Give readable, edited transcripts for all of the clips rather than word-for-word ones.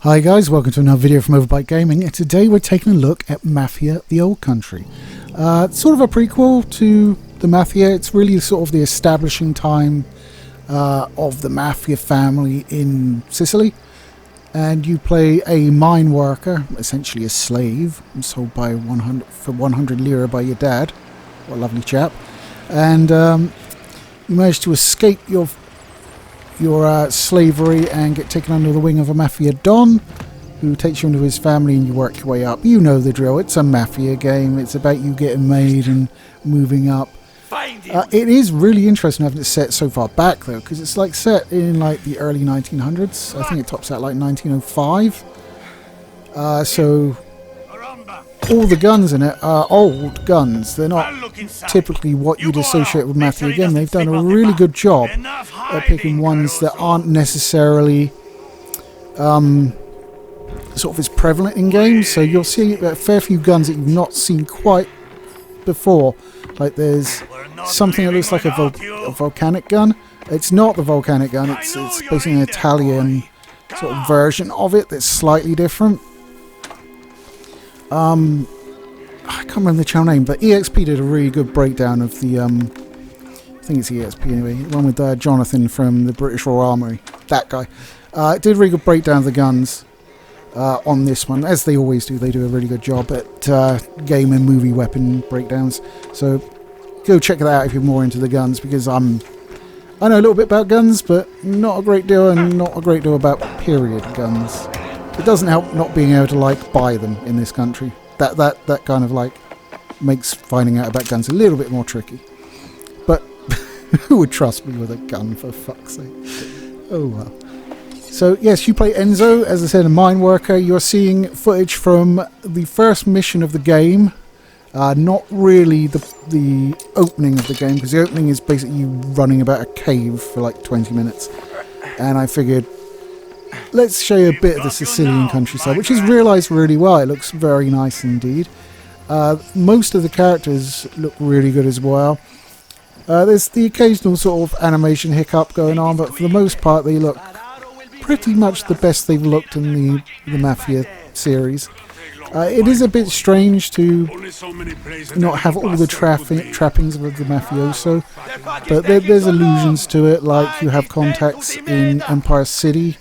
Hi guys, welcome to another video from Overbite Gaming, and today we're taking a look at Mafia: The Old Country. Sort of a prequel to the Mafia. It's really sort of the establishing time of the Mafia family in Sicily. And you play a mine worker, essentially a slave, sold by 100 lira by your dad. What a lovely chap. And you manage to escape your slavery and get taken under the wing of a Mafia Don, who takes you into his family, and you work your way up. You know the drill. It's a Mafia game. It's about you getting made and moving up. It is really interesting having it set so far back, though, because it's like set in like the early 1900s. I think it tops out like 1905. So all the guns in it are old guns. They're not typically what you'd associate with Mafia again. They've done a really good job at picking ones that aren't necessarily sort of as prevalent in games. So you'll see a fair few guns that you've not seen quite before. Like there's something that looks like a volcanic gun. It's not the volcanic gun. It's basically an Italian sort of version of it that's slightly different. I can't remember the channel name, but EXP did a really good breakdown of the I think it's EXP anyway, the one with Jonathan from the British Royal Armoury. That guy did a really good breakdown of the guns on this one, as they always do. They do a really good job at game and movie weapon breakdowns. So go check that out if you're more into the guns, because I know a little bit about guns, but not a great deal, and not a great deal about period guns. It doesn't help not being able to like buy them in this country. That kind of like makes finding out about guns a little bit more tricky. But who would trust me with a gun, for fuck's sake? Oh well. So yes, you play Enzo, as I said, a mine worker. You're seeing footage from the first mission of the game. Not really the opening of the game, because the opening is basically you running about a cave for like 20 minutes. And I figured, let's show you a bit of the Sicilian countryside, which is realised really well. It looks very nice indeed. Most of the characters look really good as well. There's the occasional sort of animation hiccup going on, but for the most part they look pretty much the best they've looked in the Mafia series. It is a bit strange to not have all the trappings of the mafioso, but there's allusions to it, like you have contacts in Empire City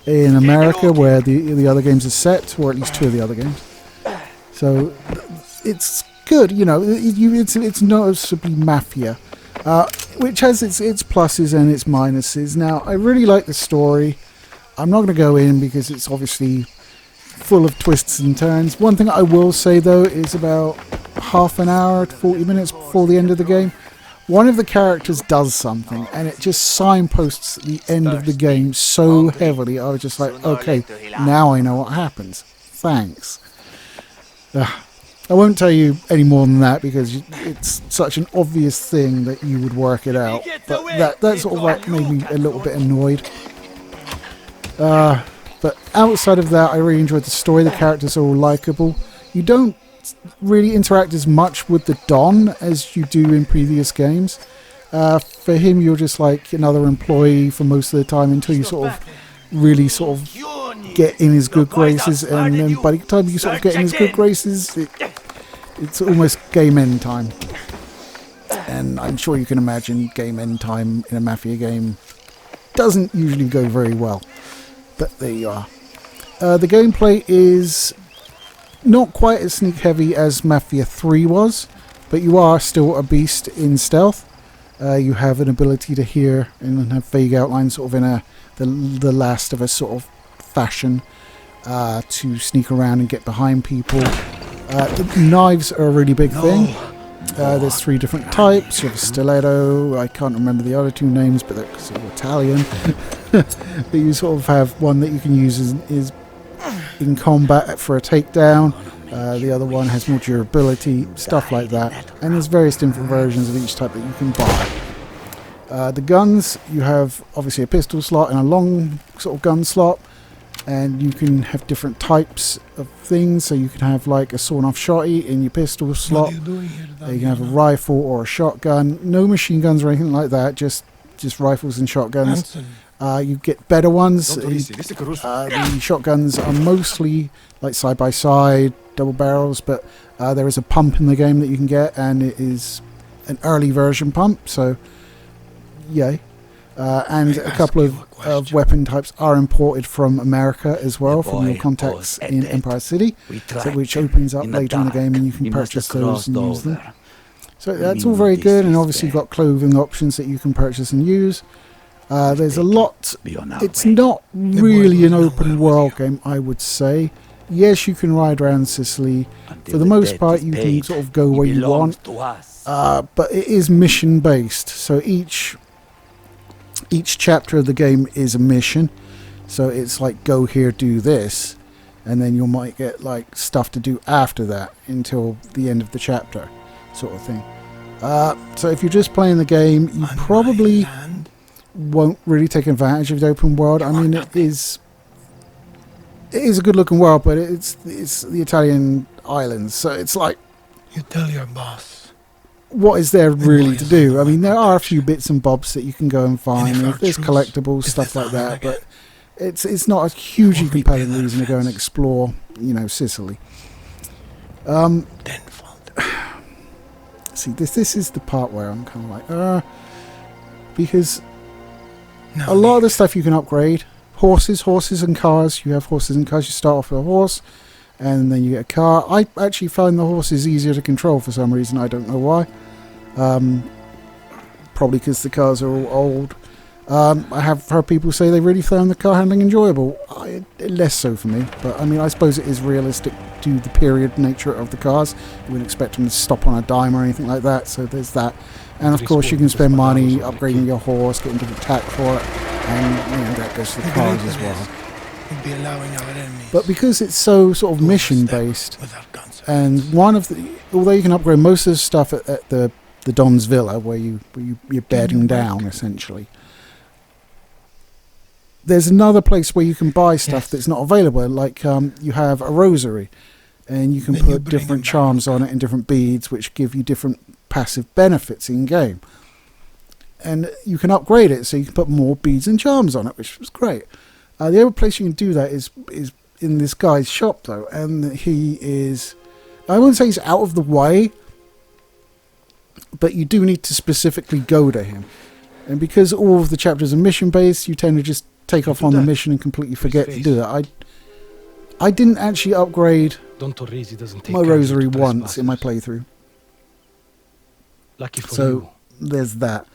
in America, where the other games are set, or at least two of the other games. So it's good, you know. It's noticeably Mafia, which has its pluses and its minuses. Now, I really like the story. I'm not going to go in because it's obviously full of twists and turns. One thing I will say though is about half an hour to 40 minutes before the end of the game, one of the characters does something, and it just signposts the end of the game so heavily. I was just like, okay, now I know what happens. Thanks. I won't tell you any more than that, because it's such an obvious thing that you would work it out. But that sort of like made me a little bit annoyed. But outside of that, I really enjoyed the story. The characters are all likable. You don't really interact as much with the Don as you do in previous games. For him, you're just like another employee for most of the time, until you sort of really sort of get in his good graces, and then by the time you sort of get in his good graces, it's almost game end time. And I'm sure you can imagine game end time in a Mafia game doesn't usually go very well. But there you are. The gameplay is not quite as sneak heavy as Mafia 3 was, but you are still a beast in stealth. You have an ability to hear and have vague outlines, sort of in the Last of Us sort of fashion, to sneak around and get behind people. The knives are a really big thing. There's 3 different types. You have a stiletto. I can't remember the other 2 names, but they're sort of Italian. But you sort of have one that you can use is in combat for a takedown. The other one has more durability, stuff like that. And there's various different versions of each type that you can buy. The guns, you have obviously a pistol slot and a long sort of gun slot. And you can have different types of things. So you can have like a sawn-off shotty in your pistol slot. You can have a rifle or a shotgun. No machine guns or anything like that. Just rifles and shotguns. You get better ones. The shotguns are mostly like side-by-side, double barrels, but there is a pump in the game that you can get, and it is an early version pump, so yay. And a couple of weapon types are imported from America as well, from your contacts in Empire City, which opens up later in the game, and you can purchase those and use them. So that's all very good, and obviously you've got clothing options that you can purchase and use. There's a lot. It's not really an open world game, I would say. Yes, you can ride around Sicily. For the most part, you can sort of go where you want. But it is mission based, so each chapter of the game is a mission. So it's like, go here, do this, and then you might get like stuff to do after that until the end of the chapter, sort of thing. So if you're just playing the game, you probably won't really take advantage of the open world. I mean, it is a good looking world, but it's the Italian islands, so it's like, you tell your boss. What is there really to do? I mean, there are a few bits and bobs that you can go and find. There's collectibles, stuff like that, but it's not a hugely compelling reason to go and explore, Sicily. See, this is the part where I'm kind of like, because a lot of the stuff you can upgrade. Horses and cars. You have horses and cars. You start off with a horse, and then you get a car. I actually find the horses easier to control for some reason. I don't know why. Probably because the cars are all old. I have heard people say they really found the car handling enjoyable. Less so for me, but I mean, I suppose it is realistic to the period nature of the cars. You wouldn't expect them to stop on a dime or anything like that, so there's that. And of course you can spend money upgrading your horse, getting different tack for it, and that goes to the cars as well. But because it's so sort of mission based, and although you can upgrade most of the stuff at the Don's Villa, where you're bedding down essentially, there's another place where you can buy stuff that's not available. Like you have a rosary, and you can put different charms on it and different beads, which give you different passive benefits in game. And you can upgrade it, so you can put more beads and charms on it, which was great. The other place you can do that is in this guy's shop, though, and he is, I wouldn't say he's out of the way, but you do need to specifically go to him. And because all of the chapters are mission based, you tend to just take off on the mission and completely forget to do that. I didn't actually upgrade my rosary once in my playthrough. So there's that.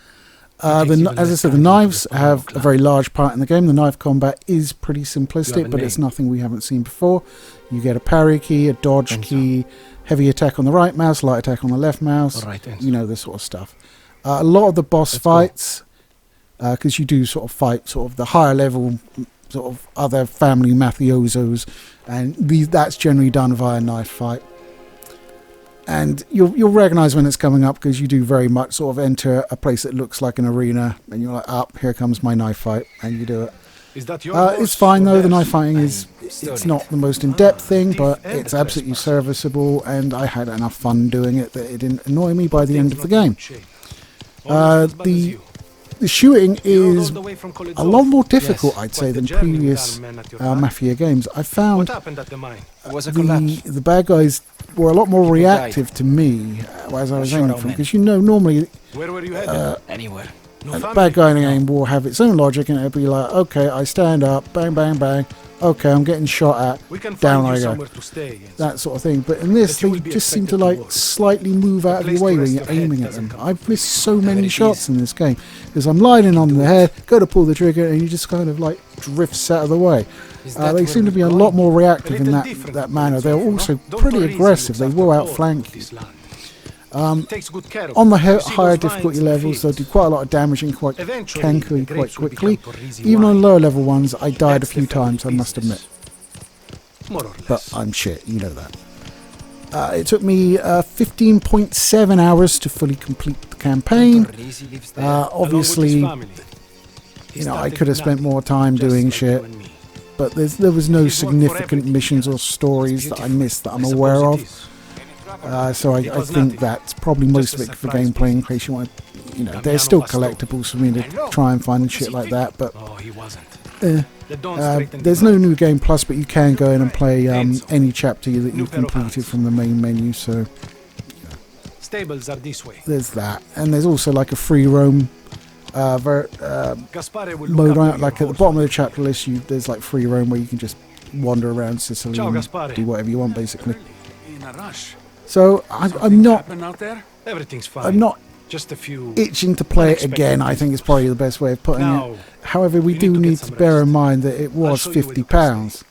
As I said, the knives have a very large part in the game. The knife combat is pretty simplistic, but it's nothing we haven't seen before. You get a parry key, a dodge key, heavy attack on the right mouse, light attack on the left mouse, this sort of stuff. A lot of the boss fights, because you do sort of fight sort of the higher level sort of other family mafiosos, and that's generally done via knife fight. And you'll recognise when it's coming up, because you do very much sort of enter a place that looks like an arena, and you're like, here comes my knife fight, and you do it. It's fine though. The knife fighting it's not the most in-depth thing, but it's absolutely serviceable, and I had enough fun doing it that it didn't annoy me by the end of the game. The shooting is a lot more difficult, I'd say, than previous Mafia games. I found the bad guys were a lot more reactive to me as I was aiming for them, because normally a bad guy in a game will have its own logic, and it'll be like, okay, I stand up, bang, bang, bang, okay, I'm getting shot at, down I go, that sort of thing. But in this, they just seem to like slightly move out of your way when you're aiming at them. I've missed so many shots in this game, because I'm lining on the head, go to pull the trigger, and you just kind of like drifts out of the way. They seem to be a lot more reactive in that manner. They're also pretty aggressive. They will outflank you. On the higher difficulty levels, they'll do quite a lot of damage and quite tankily quite quickly. Even on lower level ones, I died a few times, I must admit. But I'm shit, you know that. It took me 15.7 hours to fully complete the campaign. Obviously, I could have spent more time doing shit, but there was no significant missions or stories that I missed that I'm aware of. So I think that's probably most of it for gameplay, in case you want to you know, there's still collectibles for me to try and find and shit like that, but there's no new game plus, but you can go in and play any chapter that you've completed from the main menu, so Stables are this way. there's that. And there's also like a free roam mode, like at the bottom of the chapter list, there's like free roam where you can just wander around Sicily and do whatever you want, basically. So I'm not Everything's fine. I'm not just a few itching to play it again. I think is probably the best way of putting it. However, we do need to bear in mind that it was £50.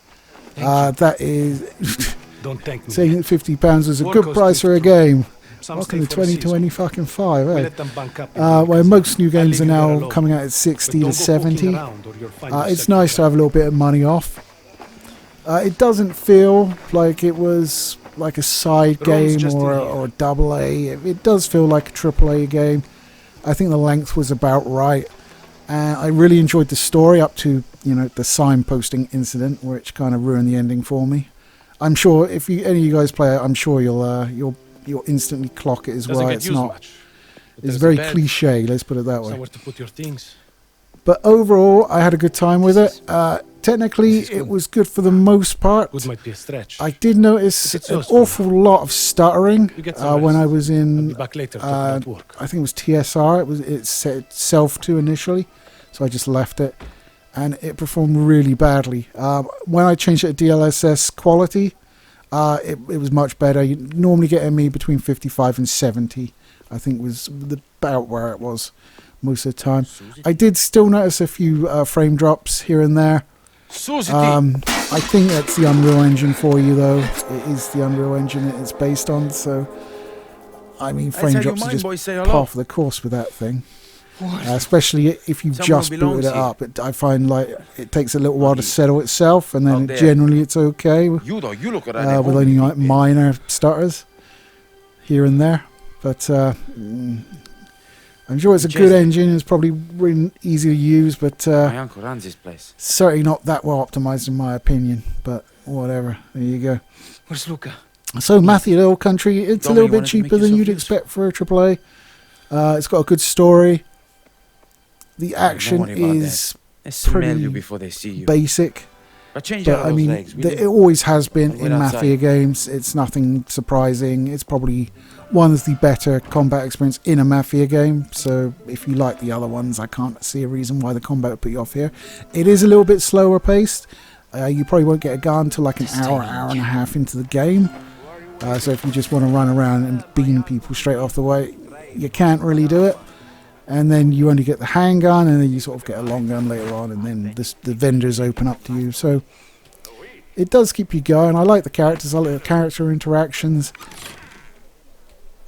That is Don't thank me. saying that £50 is a good price for a game. Welcome to 2025, eh? Where most new games are now coming out at 60 to 70. It's nice to have a little bit of money off. It doesn't feel like it was like a side game or a double A. It does feel like a triple A game. I think the length was about right. I really enjoyed the story up to, you know, the signposting incident, which kind of ruined the ending for me. I'm sure if any of you guys play it, I'm sure you'll instantly clock it as well. It's not. It's very cliche. Let's put it that way. Somewhere to put your things. But overall, I had a good time with it. Technically, it was good for the most part. Good might be a stretch. I did notice an awful lot of stuttering when I was I'll in. be back later to work. I think it was TSR. It said self to initially, so I just left it, and it performed really badly. When I changed it to DLSS quality, it was much better. You normally get ME between 55 and 70. I think was about where it was most of the time. I did still notice a few frame drops here and there. I think that's the Unreal Engine for you, though. It is the Unreal Engine it's based on, so I mean, frame drops are just par for the course with that thing. Especially if you've just booted it up. I find like it takes a little while to settle itself, and then generally it's okay with only like minor stutters here and there. But I'm sure it's a good engine. It's probably really easy to use, but my uncle runs this place. Certainly not that well optimized in my opinion. But whatever. There you go. Where's Luca? So Mafia, the old country. It's a little bit cheaper than you'd expect for a AAA. It's got a good story. The action is pretty basic. But I mean, it always has been in Mafia games. It's nothing surprising. It's probably one of the better combat experience in a Mafia game. So if you like the other ones, I can't see a reason why the combat would put you off here. It is a little bit slower paced. You probably won't get a gun until like an hour and a half into the game. So if you just want to run around and beam people straight off the way, you can't really do it. And then you only get the handgun, and then you sort of get a long gun later on, and then the vendors open up to you. So it does keep you going. I like the characters. I like the character interactions.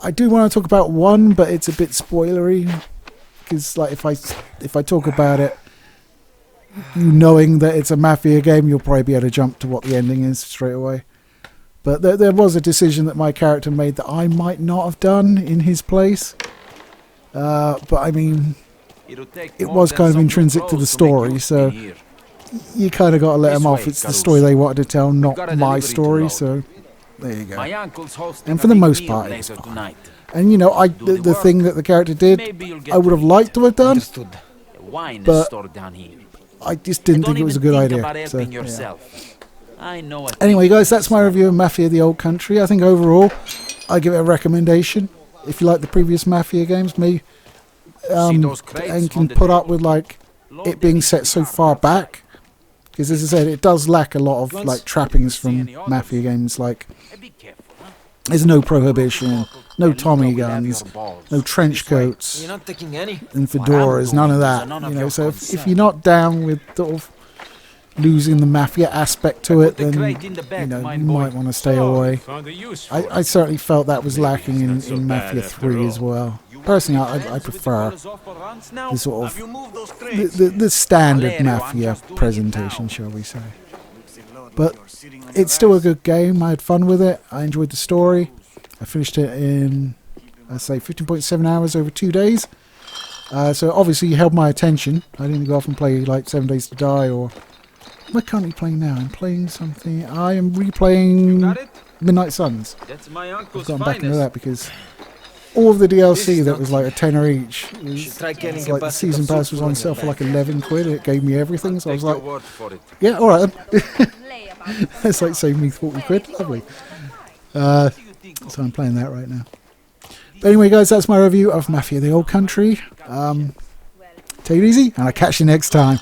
I do want to talk about one, but it's a bit spoilery, because like if I talk about it, you knowing that it's a Mafia game, you'll probably be able to jump to what the ending is straight away. But there was a decision that my character made that I might not have done in his place. But I mean, it was kind of intrinsic to the story, so you kind of got to let them off. It's the story they wanted to tell, not my story, so there you go. And for the most part, it's fine. And you know, the thing that the character did, I would have liked to have done, but I just didn't think it was a good idea. So, yeah. Anyway, guys, that's my review of Mafia: The Old Country. I think overall, I give it a recommendation. If you like the previous Mafia games, maybe and can put up with like it being set so far back, because as I said, it does lack a lot of like trappings from Mafia games. Like there's no prohibition, no Tommy guns, no trench coats, and fedoras, none of that. You know, so if you're not down with sort of losing the Mafia aspect to it, then you know you might want to stay away. I certainly felt that was lacking in Mafia 3 as well. Personally, I prefer the sort of the standard Mafia presentation, shall we say. But it's still a good game. I had fun with it. I enjoyed the story. I finished it in, I'd say, 15.7 hours over 2 days. So obviously you held my attention. I didn't go off and play like 7 Days to Die or... What am I playing now? I'm playing something... I am replaying Midnight Suns. I've gone back into that because all of the DLC that was like a tenner each. It was, Should try getting it's a like the basket season of pass soup was for on when sale you're for like back. 11 quid. It gave me everything, so I was like, word for it. yeah, all right. It's like saved me 40 quid. Lovely. So I'm playing that right now. But anyway, guys, that's my review of Mafia: The Old Country. Take it easy, and I'll catch you next time.